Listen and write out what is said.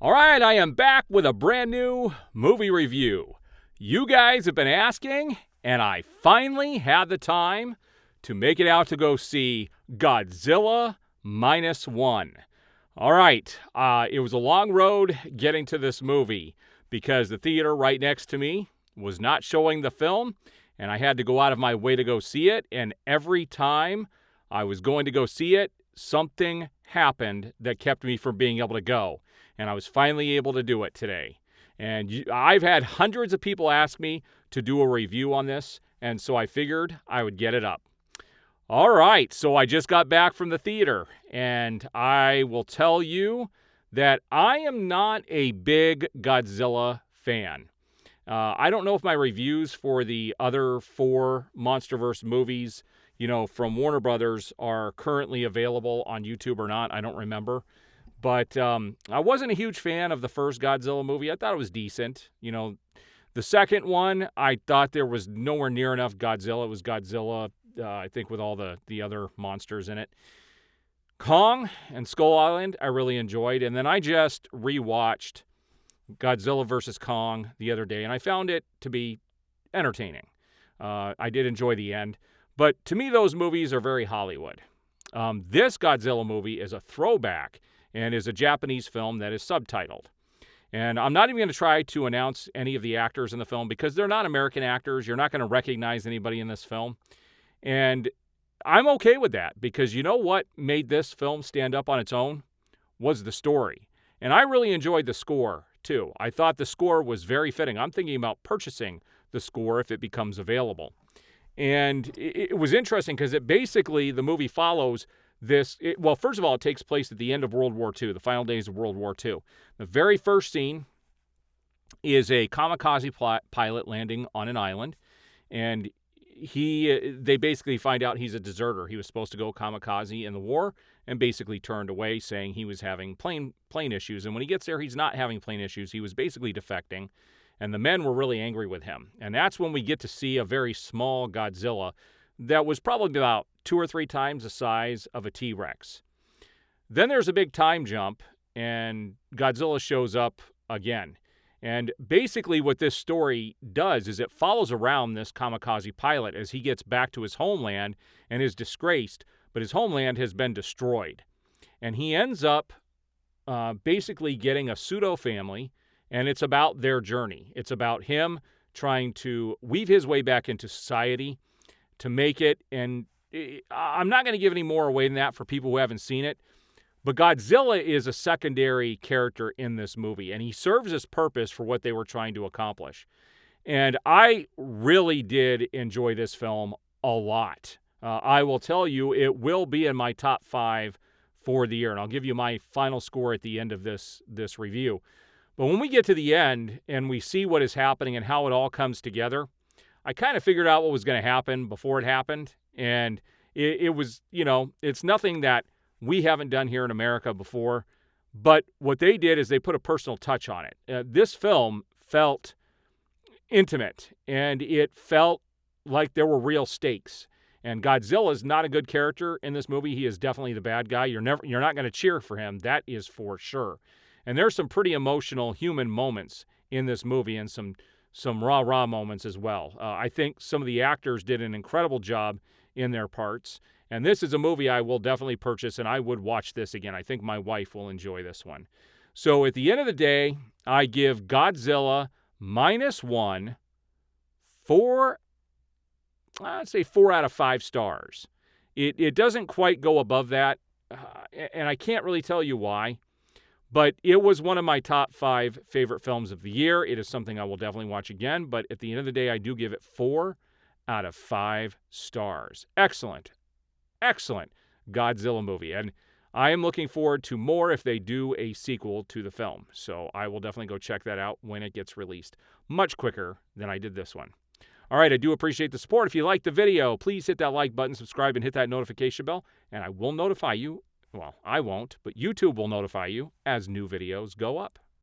All right, I am back with a brand new movie review. You guys have been asking, and I finally had the time to make it out to go see Godzilla Minus One. All right, it was a long road getting to this movie because the theater right next to me was not showing the film, and I had to go out of my way to go see it, and every time I was going to go see it, something happened that kept me from being able to go. And I was finally able to do it today. And I've had hundreds of people ask me to do a review on this, and so I figured I would get it up. All right, so I just got back from the theater, and I will tell you that I am not a big Godzilla fan. I don't know if my reviews for the other 4 MonsterVerse movies, from Warner Brothers are currently available on YouTube or not. I don't remember. But I wasn't a huge fan of the first Godzilla movie. I thought it was decent. The second one, I thought there was nowhere near enough Godzilla. It was Godzilla, I think, with all the other monsters in it. Kong and Skull Island, I really enjoyed. And then I just rewatched Godzilla vs. Kong the other day, and I found it to be entertaining. I did enjoy the end. But to me, those movies are very Hollywood. This Godzilla movie is a throwback and is a Japanese film that is subtitled. And I'm not even going to try to announce any of the actors in the film because they're not American actors. You're not going to recognize anybody in this film. And I'm okay with that because you know what made this film stand up on its own was the story. And I really enjoyed the score, too. I thought the score was very fitting. I'm thinking about purchasing the score if it becomes available. And it was interesting because the movie follows first of all, it takes place at the end of World War II, the final days of World War II. The very first scene is a kamikaze pilot landing on an island, and they basically find out he's a deserter. He was supposed to go kamikaze in the war and basically turned away, saying he was having plane issues. And when he gets there, he's not having plane issues. He was basically defecting, and the men were really angry with him. And that's when we get to see a very small Godzilla that was probably about 2 or 3 times the size of a T-Rex. Then there's a big time jump, and Godzilla shows up again. And basically what this story does is it follows around this kamikaze pilot as he gets back to his homeland and is disgraced, but his homeland has been destroyed. And he ends up basically getting a pseudo-family, and it's about their journey. It's about him trying to weave his way back into society to make it, and I'm not going to give any more away than that for people who haven't seen it, but Godzilla is a secondary character in this movie, and he serves his purpose for what they were trying to accomplish. And I really did enjoy this film a lot. I will tell you, it will be in my top 5 for the year, and I'll give you my final score at the end of this review. But when we get to the end and we see what is happening and how it all comes together, I kind of figured out what was going to happen before it happened, and it was, it's nothing that we haven't done here in America before, but what they did is they put a personal touch on it. This film felt intimate, and it felt like there were real stakes, and Godzilla is not a good character in this movie. He is definitely the bad guy. You're not going to cheer for him, that is for sure. And there's some pretty emotional human moments in this movie and some rah-rah moments as well. I think some of the actors did an incredible job in their parts. And this is a movie I will definitely purchase, and I would watch this again. I think my wife will enjoy this one. So at the end of the day, I give Godzilla Minus One 4 out of 5 stars. It doesn't quite go above that, and I can't really tell you why. But it was one of my top 5 favorite films of the year. It is something I will definitely watch again. But at the end of the day, I do give it 4 out of 5 stars. Excellent Godzilla movie. And I am looking forward to more if they do a sequel to the film. So I will definitely go check that out when it gets released. Much quicker than I did this one. All right, I do appreciate the support. If you liked the video, please hit that like button, subscribe, and hit that notification bell. And I will notify you. Well, I won't, but YouTube will notify you as new videos go up.